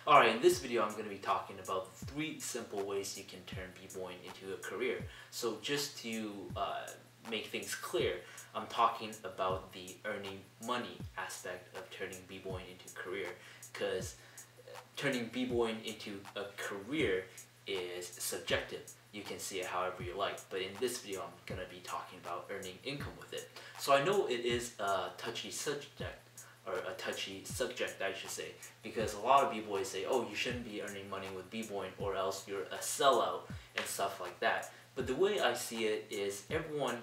Alright, in this video I'm going to be talking about 3 simple ways you can turn b-boying into a career. So just to make things clear, I'm talking about the earning money aspect of turning b-boying into a career, because turning b-boying into a career is subjective. You can see it however you like, but in this video I'm going to be talking about earning income with it. So I know it is a touchy subject, or a touchy subject I should say, because a lot of b-boys say, oh, you shouldn't be earning money with b-boying or else you're a sellout and stuff like that. But the way I see it is everyone,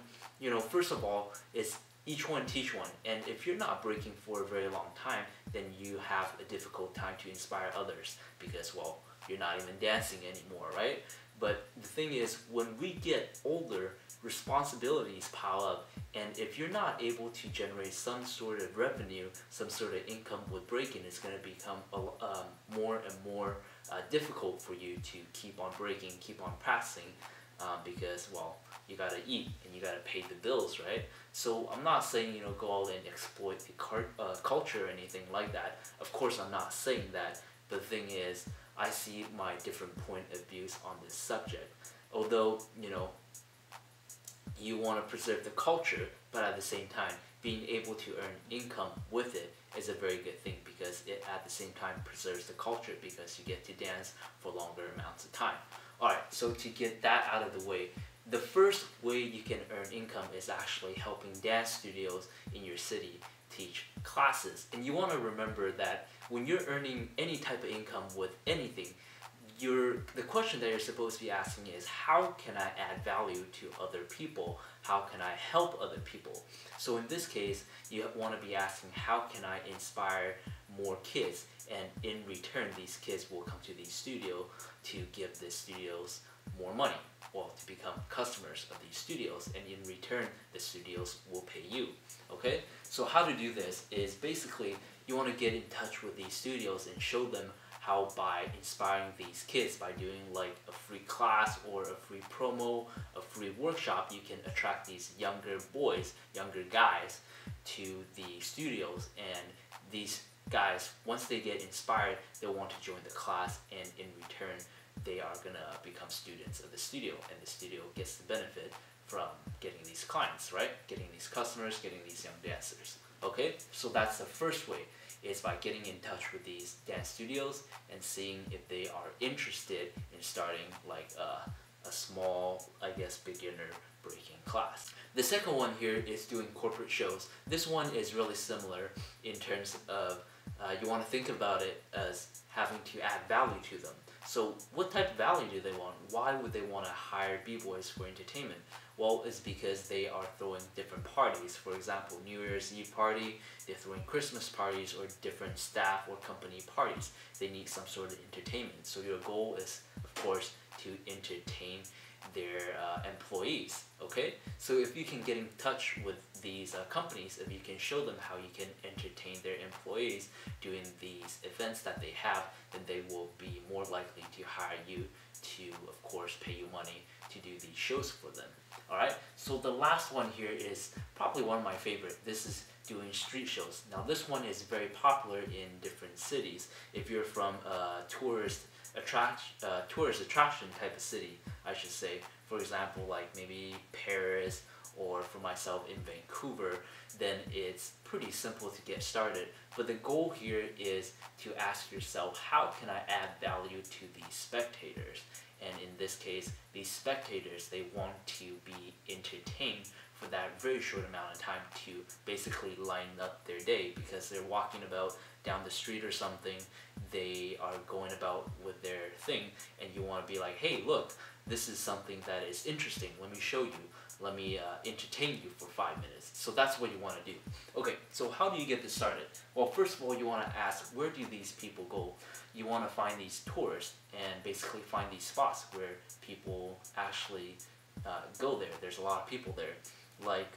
first of all, is each one teach one, and if you're not breaking for a very long time, then you have a difficult time to inspire others because, well, you're not even dancing anymore, right? But the thing is, when we get older, responsibilities pile up, and if you're not able to generate some sort of revenue, some sort of income with breaking, it's going to become more and more difficult for you to keep on breaking, keep on practicing, because, well, you gotta eat and you gotta pay the bills, right? So I'm not saying, go out and exploit the culture or anything like that. Of course, I'm not saying that. But the thing is, I see my different point of views on this subject. Although, you want to preserve the culture, but at the same time, being able to earn income with it is a very good thing, because it at the same time preserves the culture, because you get to dance for longer amounts of time. Alright, so to get that out of the way, the first way you can earn income is actually helping dance studios in your city teach classes. And you want to remember that when you're earning any type of income with anything, the question that you're supposed to be asking is, how can I add value to other people? How can I help other people? So in this case, you want to be asking, how can I inspire more kids? And in return, these kids will come to the studio to give the studios more money, well, to become customers of these studios, and in return, the studios will pay you. Okay? So how to do this is basically, you want to get in touch with these studios and show them how, by inspiring these kids, by doing like a free class or a free promo, a free workshop, you can attract these younger boys, younger guys to the studios, and these guys, once they get inspired, they'll want to join the class, and in return, they are gonna become students of the studio, and the studio gets the benefit from getting these clients, right? Getting these customers, getting these young dancers. Okay, so that's the first way, is by getting in touch with these dance studios and seeing if they are interested in starting like a small, I guess, beginner breaking class. The second one here is doing corporate shows. This one is really similar in terms of you want to think about it as having to add value to them. So what type of value do they want? Why would they want to hire b-boys for entertainment? Well, it's because they are throwing different parties. For example, New Year's Eve party, they're throwing Christmas parties, or different staff or company parties. They need some sort of entertainment. So your goal is, of course, to entertain their employees. Okay, so if you can get in touch with these companies, if you can show them how you can entertain their employees during these events that they have, then they will be more likely to hire you to, of course, pay you money to do these shows for them. Alright, so the last one here is probably one of my favorite. This is doing street shows. Now this one is very popular in different cities. If you're from a tourist attraction type of city, I should say, for example, like maybe Paris, or for myself in Vancouver, then it's pretty simple to get started. But the goal here is to ask yourself, how can I add value to the spectators? And in this case, these spectators, they want to be entertained for that very short amount of time to basically line up their day, because they're walking about down the street or something, they are going about with their thing, and you want to be like, hey, look, this is something that is interesting, let me show you, let me entertain you for 5 minutes. So that's what you want to do. Okay, so how do you get this started? Well, first of all, you want to ask, where do these people go? You want to find these tourists and basically find these spots where people actually go there. There's a lot of people there. Like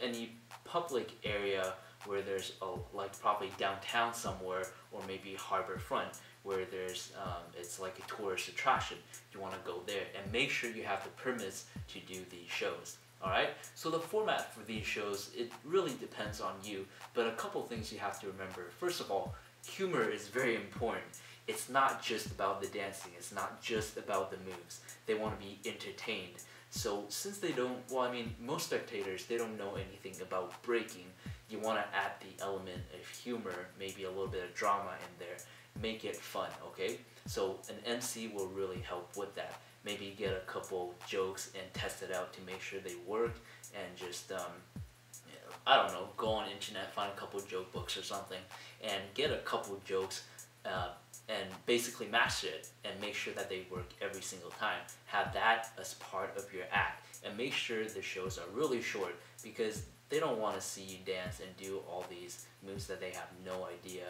any public area where there's like probably downtown somewhere, or maybe harbor front, where there's it's like a tourist attraction. You want to go there and make sure you have the permits to do these shows. Alright, so the format for these shows, it really depends on you, but a couple things you have to remember. First of all, humor is very important it's not just about the dancing, it's not just about the moves. They want to be entertained. So since they don't, well, I mean, most spectators, they don't know anything about breaking. You want to add the element of humor, maybe a little bit of drama in there, make it fun, okay? So an MC will really help with that. Maybe get a couple jokes and test it out to make sure they work, and just I don't know, go on internet, find a couple joke books or something, and get a couple jokes, and basically master it and make sure that they work every single time. Have that as part of your act, and make sure the shows are really short, because they don't want to see you dance and do all these moves that they have no idea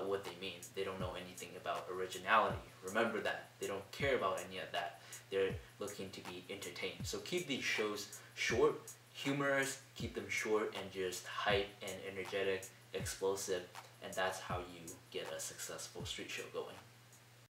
what they mean. They don't know anything about originality. Remember that. They don't care about any of that. They're looking to be entertained. So keep these shows short, humorous, keep them short and just hype and energetic, explosive, and that's how you get a successful street show going.